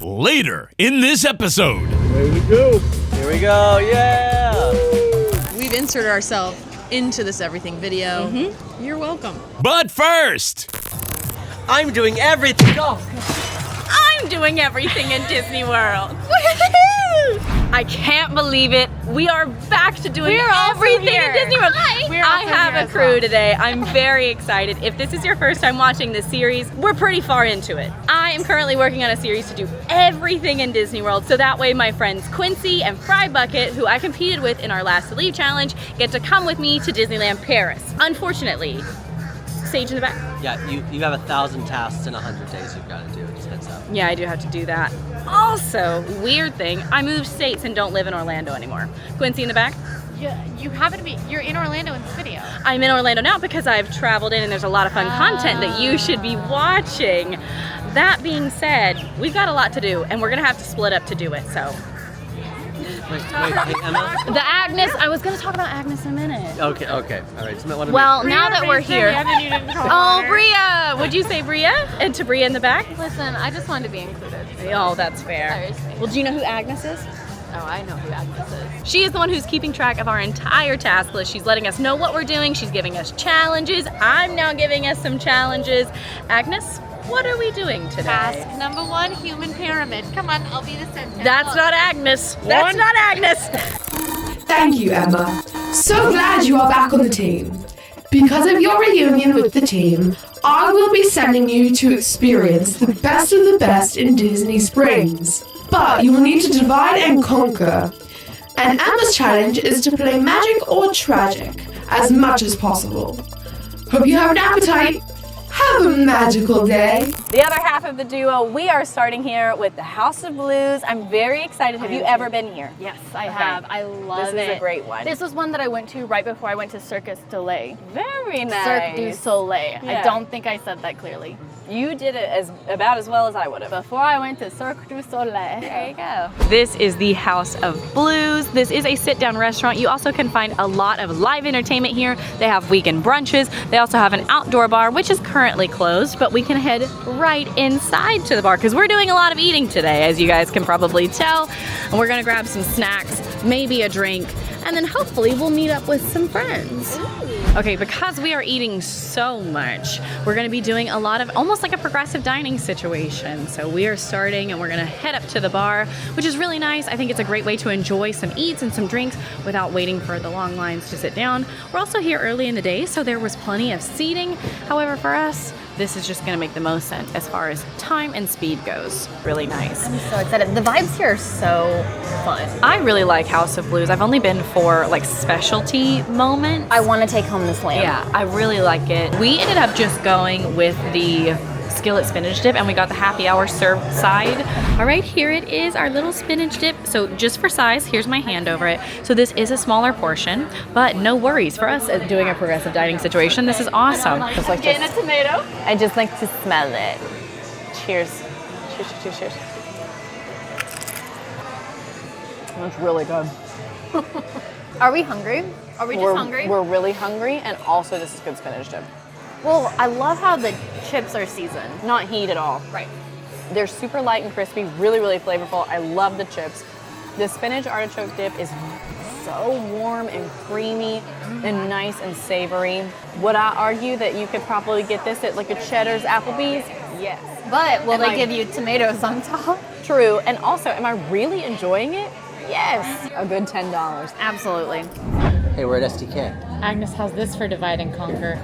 Later in this episode. There we go. Here we go, yeah! We've inserted ourselves into this everything video. You're welcome. But first, I'm doing everything. Oh, I'm doing everything in Disney World. I can't believe it. We are back to doing everything in Disney World. I have a crew today. I'm very excited. If this is your first time watching this series, we're pretty far into it. I am currently working on a series to do everything in Disney World, so that way my friends Quincy and Fry Bucket, who I competed with in our Last to Leave challenge, get to come with me to Disneyland Paris. Unfortunately, Sage in the back. yeah, you have 1,000 tasks in 100 days you've got to do. Just heads up. Yeah, I do have to do that. Also, weird thing, I moved states and don't live in Orlando anymore. Quincy in the back? Yeah, you happen to be, you're in Orlando in this video. I'm in Orlando now because I've traveled in and there's a lot of fun content that you should be watching. That being said, we've got a lot to do and we're gonna have to split up to do it, so. Wait, hey, Emma? The Agnes, I was gonna talk about Agnes in a minute. Okay, all right. Just wanted to Well, now that we're here. And then you didn't call Oh, her. Bria! Would you say Bria? And to Bria in the back? Listen, I just wanted to be included. Oh, that's fair. Seriously. Well, do you know who Agnes is? Oh, I know who Agnes is. She is the one who's keeping track of our entire task list. She's letting us know what we're doing. She's giving us challenges. I'm now giving us some challenges. Agnes, what are we doing today? Task number 1, human pyramid. Come on, I'll be the center. That's not Agnes. That's not Agnes. Thank you, Emma. So glad you are back on the team. Because of your reunion with the team, I will be sending you to experience the best of the best in Disney Springs. But you will need to divide and conquer. And Emma's challenge is to play magic or tragic as much as possible. Hope you have an appetite. Have a magical day. The other half of the duo, we are starting here with the House of Blues. I'm very excited. Have you ever been here? Yes, I have. I love it. This is a great one. This was one that I went to right before I went to Circus du Soleil. Very nice. Cirque du Soleil. Yeah. I don't think I said that clearly. You did it about as well as I would have. Before I went to Cirque du Soleil. There you go. This is the House of Blues. This is a sit-down restaurant. You also can find a lot of live entertainment here. They have weekend brunches. They also have an outdoor bar, which is currently closed, but we can head right inside to the bar because we're doing a lot of eating today, as you guys can probably tell. And we're gonna grab some snacks, maybe a drink, and then hopefully we'll meet up with some friends. Okay, because we are eating so much, we're gonna be doing a lot of almost like a progressive dining situation. So we are starting and we're gonna head up to the bar, which is really nice. I think it's a great way to enjoy some eats and some drinks without waiting for the long lines to sit down. We're also here early in the day, so there was plenty of seating. However, for us, this is just gonna make the most sense as far as time and speed goes. Really nice. I'm so excited. The vibes here are so fun. I really like House of Blues. I've only been for like specialty moments. I want to take home this lamb. Yeah, I really like it. We ended up just going with the skillet spinach dip and we got the happy hour served side. All right, here it is, our little spinach dip. So just for size, here's my hand over it. So this is a smaller portion, but no worries for us doing a progressive dining situation. This is awesome. Just like Getting a tomato. I just like to smell it. Cheers. Cheers, cheers, cheers. That's really good. Are we hungry? Are we just hungry? We're really hungry, and also this is good spinach dip. Well, I love how the chips are seasoned. Not heat at all. Right. They're super light and crispy, really, really flavorful. I love the chips. The spinach artichoke dip is so warm and creamy and nice and savory. Would I argue that you could probably get this at like a Cheddar's Applebee's? Yes. But will Am they I- give you tomatoes on top? True, and also, am I really enjoying it? Yes. A good $10. Absolutely. Hey, we're at SDK. Agnes has this for divide and conquer.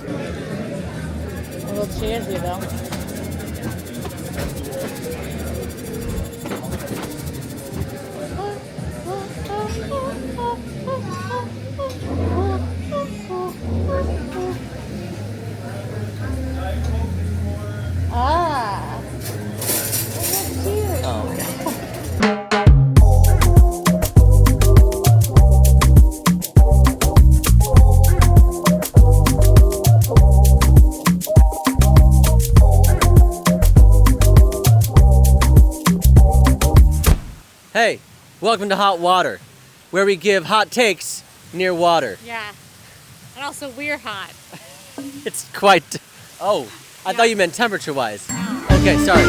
A little cheers, you though. Ah. Cheers. Oh, okay. Hey, welcome to Hot Water, where we give hot takes near water. Yeah. And also, we're hot. It's quite... Oh, I thought you meant temperature-wise. Okay, sorry.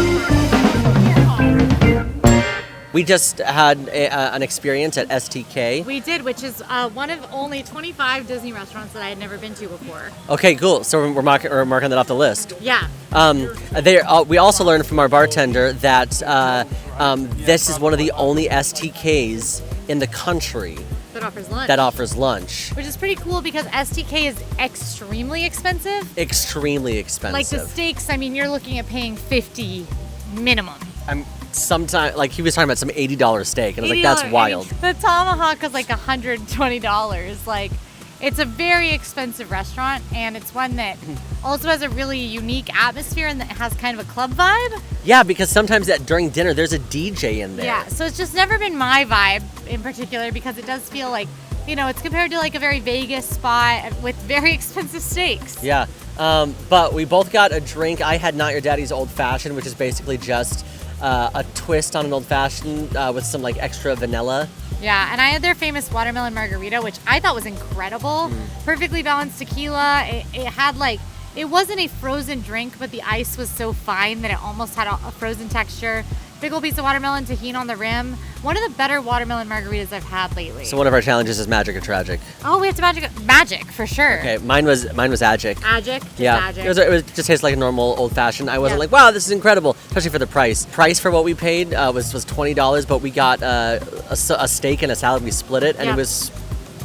We just had an experience at STK. We did, which is one of only 25 Disney restaurants that I had never been to before. Okay, cool. So we're marking that off the list. Yeah. We also learned from our bartender that this is one of the only STKs in the country That offers lunch. Which is pretty cool because STK is extremely expensive. Extremely expensive. Like the steaks, I mean, you're looking at paying $50 minimum. Sometimes, like he was talking about some $80 steak, and I was like, that's wild. The tomahawk is like $120. Like, it's a very expensive restaurant, and it's one that also has a really unique atmosphere and that has kind of a club vibe. Yeah, because sometimes during dinner, there's a DJ in there. Yeah, so it's just never been my vibe in particular because it does feel like, it's compared to like a very Vegas spot with very expensive steaks. Yeah, but we both got a drink. I had Not Your Daddy's Old Fashioned, which is basically just a twist on an old fashioned with some like extra vanilla. Yeah, and I had their famous watermelon margarita, which I thought was incredible. Perfectly balanced tequila. It had like, it wasn't a frozen drink, but the ice was so fine that it almost had a frozen texture. Big old piece of watermelon tahini on the rim. One of the better watermelon margaritas I've had lately. So one of our challenges is magic or tragic. Oh, we have to magic for sure. Okay, mine was agic. Agic? Just yeah, agic. It was just tastes like a normal old fashioned. I wasn't like, wow, this is incredible, especially for the price. Price for what we paid was $20, but we got a steak and a salad. We split it, and it was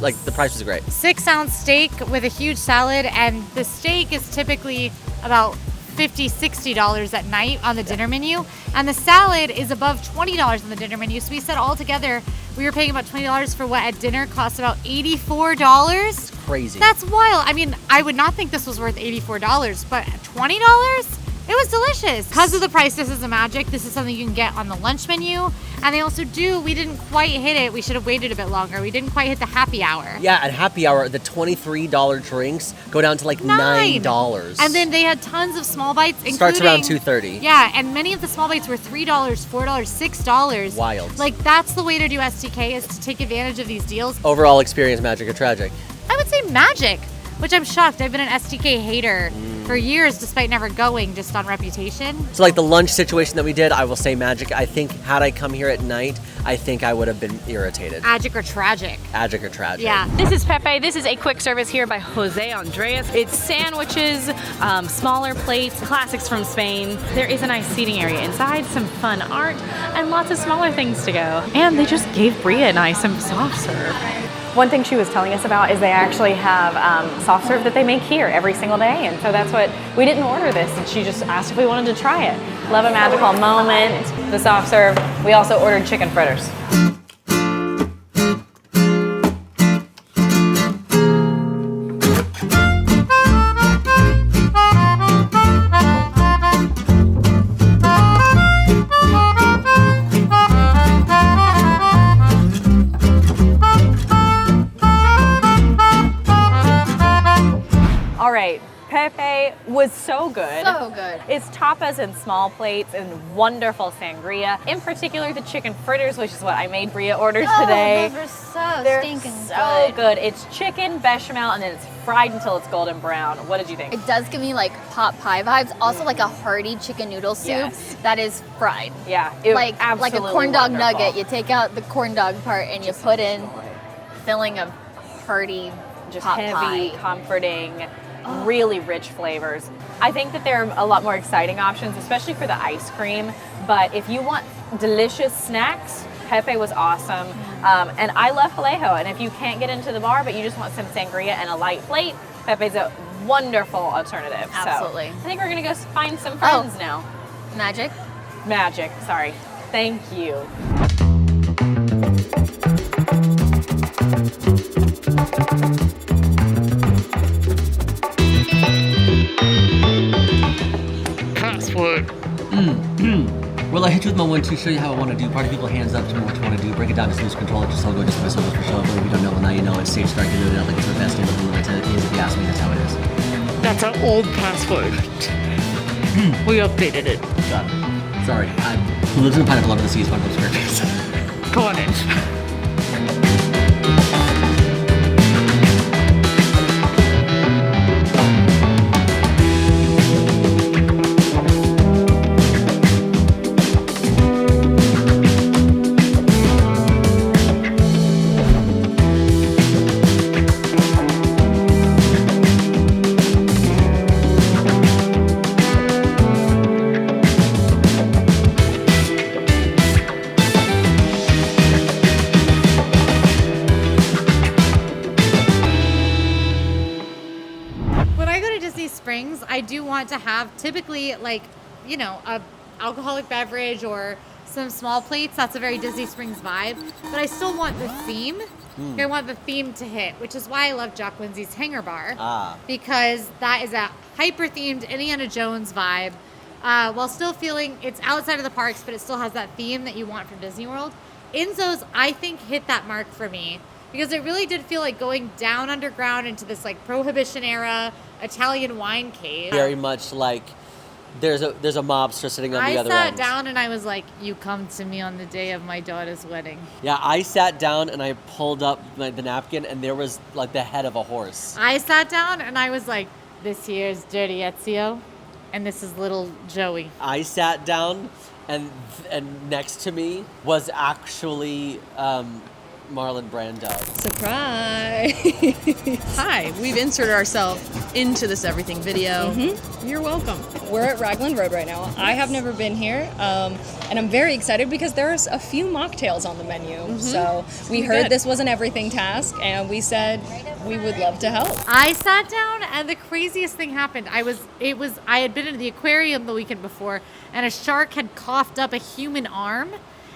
like the price was great. 6-ounce steak with a huge salad, and the steak is typically about $50, $60 at night on the dinner menu, and the salad is above $20 on the dinner menu. So we said all together we were paying about $20 for what at dinner costs about $84. Crazy. That's wild. I mean, I would not think this was worth $84, but $20? It was delicious. Because of the price, this is a magic. This is something you can get on the lunch menu. And they also we didn't quite hit it. We should have waited a bit longer. We didn't quite hit the happy hour. Yeah, at happy hour, the $23 drinks go down to like $9. And then they had tons of small bites. Starts around $2.30. Yeah, and many of the small bites were $3, $4, $6. Wild. Like, that's the way to do STK, is to take advantage of these deals. Overall experience, magic or tragic? I would say magic, which I'm shocked. I've been an STK hater for years, despite never going, just on reputation. So like the lunch situation that we did, I will say magic. I think had I come here at night, I think I would have been irritated. Agic or tragic. Agic or tragic. Yeah. This is Pepe. This is a quick service here by Jose Andres. It's sandwiches, smaller plates, classics from Spain. There is a nice seating area inside, some fun art, and lots of smaller things to go. And they just gave Bria and I some soft serve. One thing she was telling us about is they actually have soft serve that they make here every single day, and so that's what, we didn't order this, and she just asked if we wanted to try it. Love a magical moment, the soft serve. We also ordered chicken fritters. Pepe was so good. So good. It's tapas and small plates and wonderful sangria. In particular, the chicken fritters, which is what I made Bria order today. Those are They're stinking so good. It's chicken bechamel and then it's fried until it's golden brown. What did you think? It does give me like pot pie vibes. Also like a hearty chicken noodle soup that is fried. Yeah, like a corn dog nugget. You take out the corn dog part and you put in filling of hearty just pot heavy, pie. Comforting. Really rich flavors. I think that there are a lot more exciting options, especially for the ice cream. But if you want delicious snacks, Pepe was awesome. And I love Vallejo. And if you can't get into the bar, but you just want some sangria and a light plate, Pepe's a wonderful alternative. Absolutely. So I think we're gonna go find some friends now. Magic? Magic, sorry. Thank you. Well, I hit you with my 1-2, show you how I want to do. Party people, hands up, tell me what you want to do. Break it down to loose control, just all go, just whistle, for show. But if you don't know, well, now you know. It's safe start, you do it. I think it's the best in the room. It is, if you ask me, that's how it is. That's our old password. We updated it. Got it. Sorry, who lives in a pineapple under the sea is one of those characters. Go on in. want to have typically like, you know, a alcoholic beverage or some small plates. That's a very Disney Springs vibe. But I still want the theme. I want the theme to hit, which is why I love Jock Lindsay's Hangar Bar. Because that is a hyper-themed Indiana Jones vibe. While still feeling it's outside of the parks, but it still has that theme that you want from Disney World. Enzo's, I think, hit that mark for me. Because it really did feel like going down underground into this like Prohibition era Italian wine cave. Very much like there's a mobster sitting on the other end. I sat down and I was like, you come to me on the day of my daughter's wedding. Yeah, I sat down and I pulled up the napkin and there was like the head of a horse. I sat down and I was like, this here's Dirty Ezio and this is little Joey. I sat down and next to me was actually Marlon Brando. Surprise! Hi, we've inserted ourselves into this everything video. You're welcome. We're at Raglan Road right now. I have never been here, and I'm very excited because there's a few mocktails on the menu. So we heard this was an everything task, and we said we would love to help. I sat down, and the craziest thing happened. I had been in the aquarium the weekend before, and a shark had coughed up a human arm.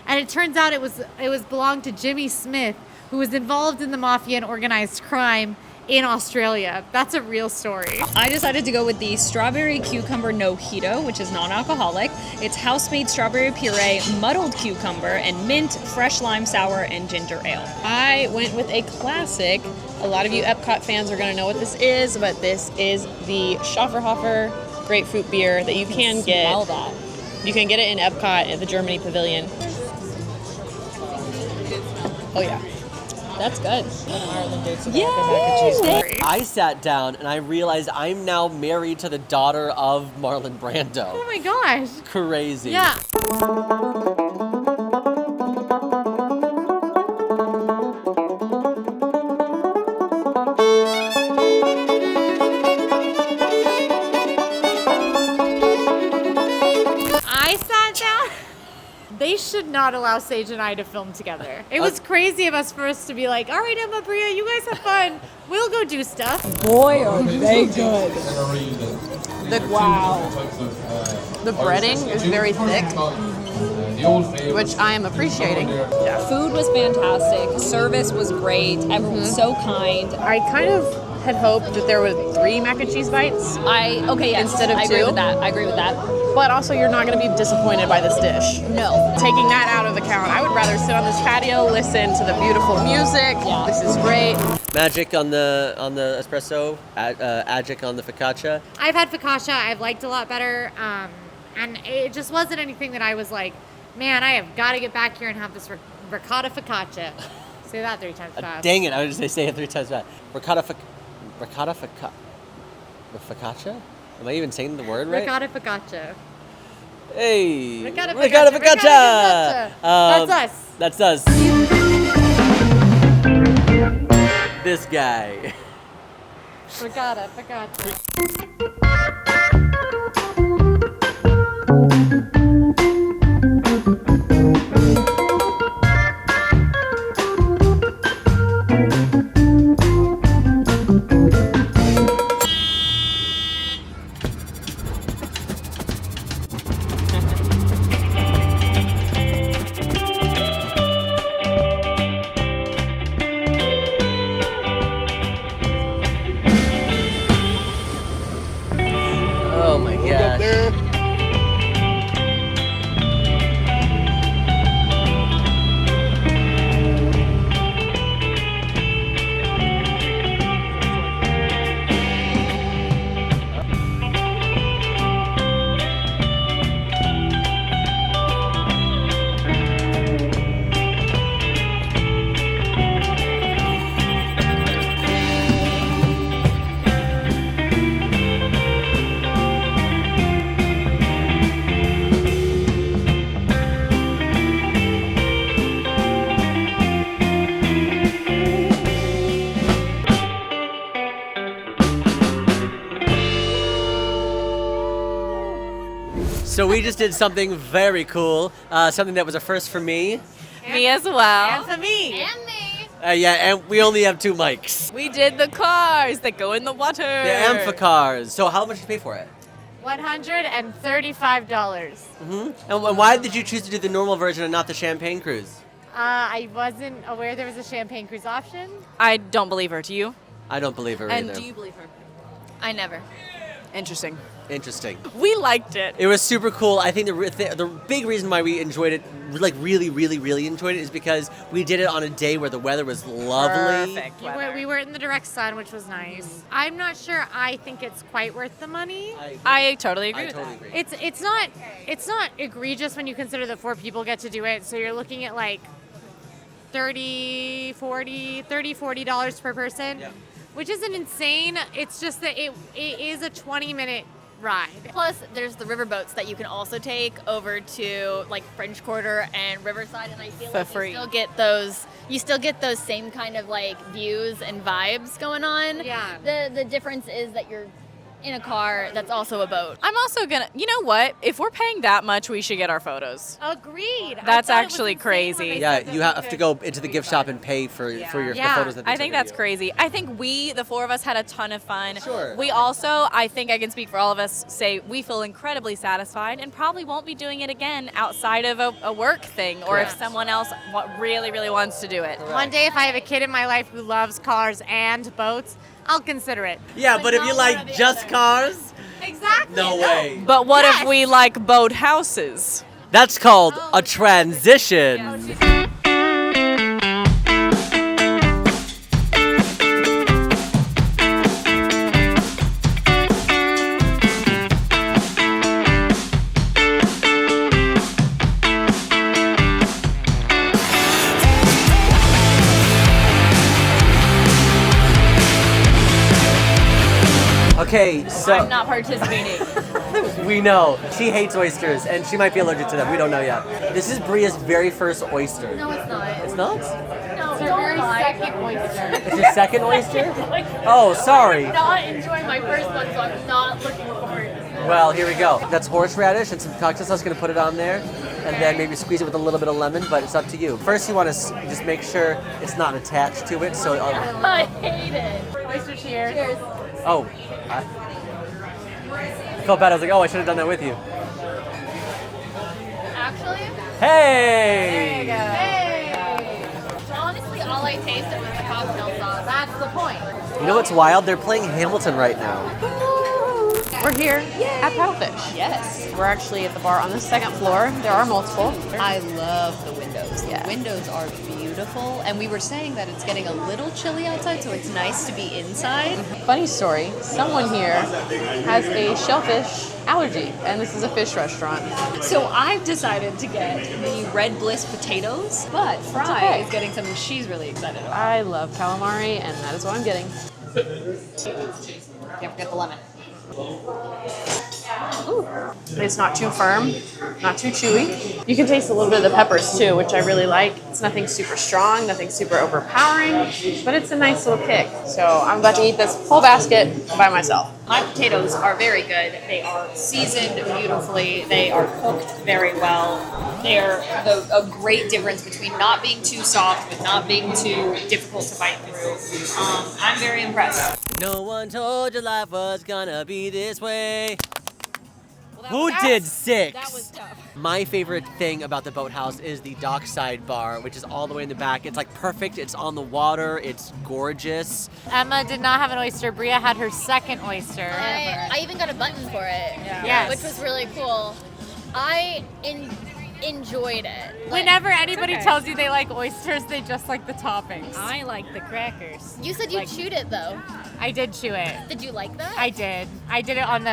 And it turns out it was belonged to Jimmy Smith, who was involved in the mafia and organized crime in Australia. That's a real story. I decided to go with the strawberry cucumber mojito, which is non-alcoholic. It's house-made strawberry puree, muddled cucumber, and mint, fresh lime sour, and ginger ale. I went with a classic. A lot of you Epcot fans are going to know what this is, but this is the Schafferhofer grapefruit beer that you can get. Smell that. You can get it in Epcot at the Germany Pavilion. Oh yeah, That's good. Yay! I sat down and I realized I'm now married to the daughter of Marlon Brando. Oh my gosh. Crazy. Yeah. They should not allow Sage and I to film together. It was crazy of us for us to be like, all right, Emma, Bria, you guys have fun. We'll go do stuff. Boy, are they good. Wow. The breading is very thick, which I am appreciating. Yeah. Food was fantastic. Service was great. Everyone was so kind. I kind of had hoped that there were 3 mac and cheese bites. Instead of 2. I agree with that. But also, you're not going to be disappointed by this dish. No. Taking that out of account, I would rather sit on this patio, listen to the beautiful music. Yeah. This is great. Magic on the espresso, Agic on the focaccia. I've had focaccia. I've liked a lot better. And it just wasn't anything that I was like, man, I have got to get back here and have this ricotta focaccia. Say that 3 times fast. Dang it, I was just say it 3 times fast. Ricotta focaccia? Am I even saying the word right? Ricotta focaccia. Hey! Ricotta focaccia! That's us. That's us. This guy. Ricotta focaccia. Oh my gosh. So we just did something very cool, something that was a first for me. Me as well. And for me. And me. Yeah, and we only have 2 mics. We did the cars that go in the water. The Amphicars. So how much did you pay for it? $135. And why did you choose to do the normal version and not the champagne cruise? I wasn't aware there was a champagne cruise option. I don't believe her. Do you? I don't believe her And either. do you believe her? I never. Interesting. Interesting. We liked it. It was super cool. I think the big reason why we enjoyed it, like really, really, really enjoyed it, is because we did it on a day where the weather was lovely. Perfect We weather. were in the direct sun, which was nice. I'm not sure I think it's quite worth the money. I totally agree I with totally that. agree. It's not egregious when you consider that 4 people get to do it. So you're looking at like $40 per person, Yeah. which isn't insane. It's just that it is a 20-minute ride. Plus, there's the riverboats that you can also take over to like French Quarter and Riverside, and I feel For like free. you still get those same kind of like views and vibes going on. Yeah. The difference is that you're in a car that's also a boat. I'm also gonna, you know what? If we're paying that much, we should get our photos. Agreed. That's I thought it was actually insane crazy. when they Yeah, said that you we have to could- go into the gift shop and pay for the photos that they I took think of that's you. crazy. I think the 4 of us had a ton of fun. Sure. We also, I think I can speak for all of us, say we feel incredibly satisfied and probably won't be doing it again outside of a work thing or if Correct. someone else really, really wants to do it. One day, if I have a kid in my life who loves cars and boats, I'll consider it. Yeah, but if you like just cars, Exactly. no way. But what Yes. if we like boat houses? That's called a transition. Okay, so I'm not participating. we know she hates oysters and she might be allergic to them. We don't know yet. This is Bria's very first oyster. No, it's not. It's not? No, It's our very second oyster. It's your second oyster? Oh, sorry. Not enjoying my first one, so I'm not looking forward to this. Well, here we go. That's horseradish and some cocktail sauce. Gonna put it on there, and then maybe squeeze it with a little bit of lemon. But it's up to you. First, you want to just make sure it's not attached to it. So, I hate it. Oyster cheers. Cheers. oh, I felt bad. I was like, oh, I should have done that with you. Actually, Hey! honestly, all I tasted was the cocktail sauce. That's the point. You know what's wild? They're playing Hamilton right now. We're here at Paddlefish. Yes. We're actually at the bar on the second floor. There are multiple. I love the windows. The windows are beautiful. And we were saying that it's getting a little chilly outside, so it's nice to be inside. Funny story, someone here has a shellfish allergy, and this is a fish restaurant. So I've decided to get the Red Bliss potatoes, but Fry okay. is getting something she's really excited about. I love calamari, and that is what I'm getting. Can't forget the lemon. Ooh. It's not too firm, not too chewy. You can taste a little bit of the peppers too, which I really like. It's nothing super strong, nothing super overpowering, but it's a nice little kick. So I'm about to eat this whole basket by myself. My potatoes are very good. They are seasoned beautifully. They are cooked very well. They're a great difference between not being too soft but not being too difficult to bite through. I'm very impressed. No one told you life was gonna be this way. Who did 6? That was tough. My favorite thing about the Boathouse is the dockside bar, which is all the way in the back. It's like perfect. It's on the water. It's gorgeous. Emma did not have an oyster. Bria had her second oyster. I even got a button for it, Yes. which was really cool. I enjoyed it. Like, Whenever anybody okay. tells you they like oysters, they just like the toppings. I like the crackers. you said you chewed it though. I did chew it. Did you like that? I did. I did it on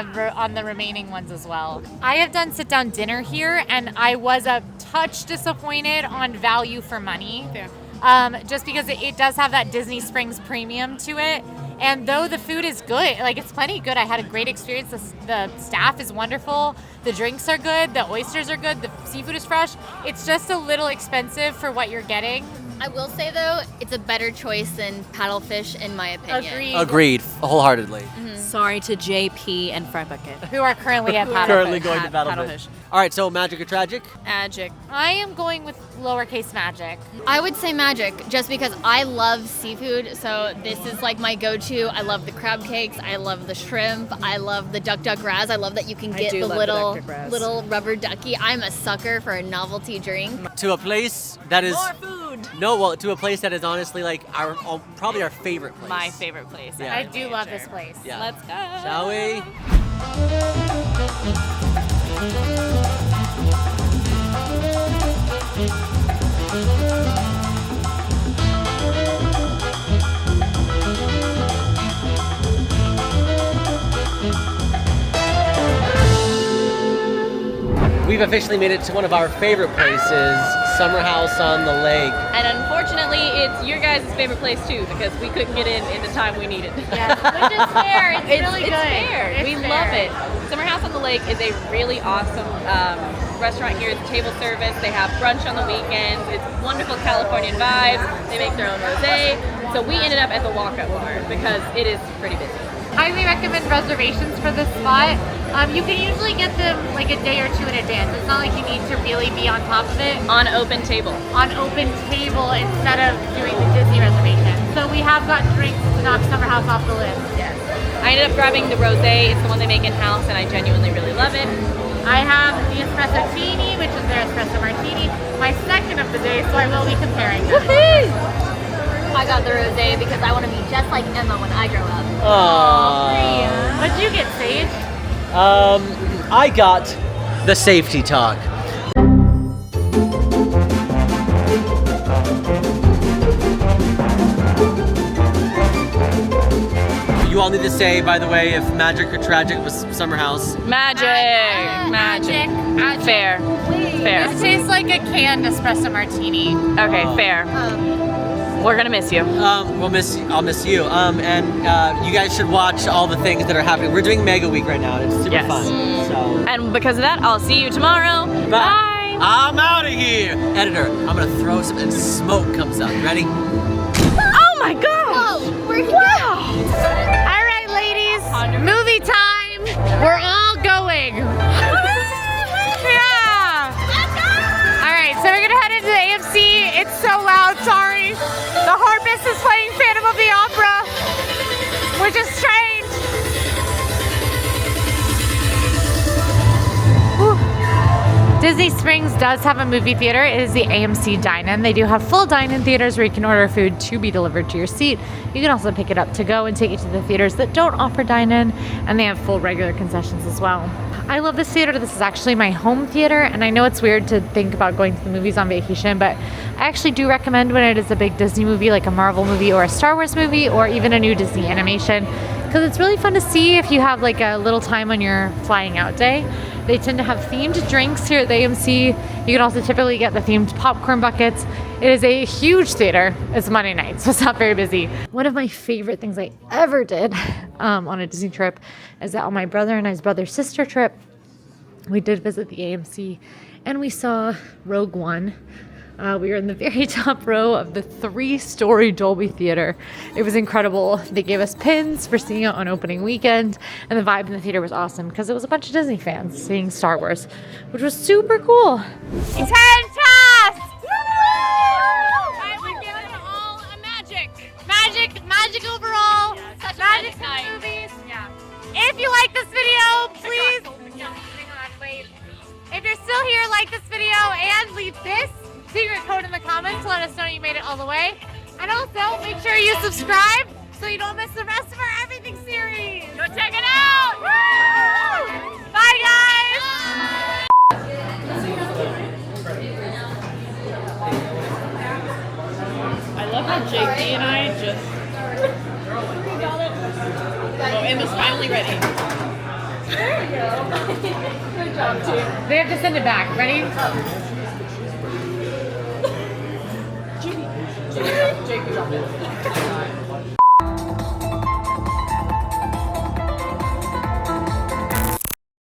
the remaining ones as well. I have done sit down dinner here, and I was a touch disappointed on value for money. Yeah. Just because it does have that Disney Springs premium to it. And though the food is good, like it's plenty good, I had a great experience. The staff is wonderful. The drinks are good. The oysters are good. The seafood is fresh. It's just a little expensive for what you're getting. I will say though, it's a better choice than Paddlefish in my opinion. Agreed, wholeheartedly. Sorry to JP and Fry Bucket, Who are currently at Paddlefish. Currently going to Paddlefish. All right, so magic or tragic? Magic. I am going with lowercase magic. I would say magic, just because I love seafood, so this is like my go-to. I love the crab cakes, I love the shrimp, I love the duck raz. I love that you can get the little rubber ducky. I'm a sucker for a novelty drink. To a place that is More food. no, well, to a place that is honestly like our probably our favorite place. My favorite place. Yeah. I do love this place. Yeah. Let's go. Shall we? We've officially made it to one of our favorite places, Summer House on the Lake. And unfortunately, it's your guys' favorite place too, because we couldn't get in the time we needed. Yes, which is fair. It's really good. Fair. We love it. Summer House on the Lake is a really awesome restaurant here. It's table service. They have brunch on the weekends. It's wonderful Californian vibes. They make their own rosé. So we ended up at the walk-up bar because it is pretty busy. Highly recommend reservations for this spot. You can usually get them like a day or two in advance. It's not like you need to really be on top of it. On open table. On open table instead of doing the Disney reservation. So we have got drinks to knock Summer House off the list. Yes. I ended up grabbing the rosé. It's the one they make in-house, and I genuinely really love it. I have the espresso teeny, which is their espresso martini, my second of the day, so I will be comparing them. I got the rosé because I want to be just like Emma when I grow up. Aww. What'd you get, Sage? I got the safety talk. You all need to say, by the way, if magic or tragic was Summer House. Magic. Magic. Fair. Fair. This tastes like a canned espresso martini. Okay, fair. We're gonna miss you. I'll miss you. And you guys should watch all the things that are happening. We're doing Mega Week right now, and it's super fun. So. And because of that, I'll see you tomorrow. Bye. I'm out of here. Editor, I'm gonna throw some and smoke comes up. Ready? Oh my gosh! Whoa, where'd he Wow! All right, ladies, movie time. We're all going. Yeah. All right, so we're gonna head into the AMC. It's so loud, sorry. The Harpist is playing Phantom of the Opera, which is strange. Whew. Disney Springs does have a movie theater. It is the AMC Dine-In. They do have full dine-in theaters where you can order food to be delivered to your seat. You can also pick it up to go and take it to the theaters that don't offer dine-in, and they have full regular concessions as well. I love this theater. This is actually my home theater, and I know it's weird to think about going to the movies on vacation, but I actually do recommend when it is a big Disney movie, like a Marvel movie or a Star Wars movie, or even a new Disney animation, because it's really fun to see if you have like a little time on your flying out day. They tend to have themed drinks here at the AMC. You can also typically get the themed popcorn buckets. It is a huge theater. It's Monday night, so it's not very busy. One of my favorite things I ever did on a Disney trip is that on my brother and I's brother-sister trip, we did visit the AMC and we saw Rogue One. We were in the very top row of the 3-story Dolby Theater. It was incredible. They gave us pins for seeing it on opening weekend, and the vibe in the theater was awesome because it was a bunch of Disney fans seeing Star Wars, which was super cool. 10 tasks! I would give it all a magic. Magic overall. Yeah, such magic night. Movies. Yeah. If you like this video, please. If you're still here, like this video and leave this secret code in the comments to let us know you made it all the way. And also, make sure you subscribe so you don't miss the rest of our Everything series. Go check it out! Woo! Bye, guys! I love how JP and I just... Oh, Emma's finally ready. There we go. Good job, team. They have to send it back. Ready? Jake,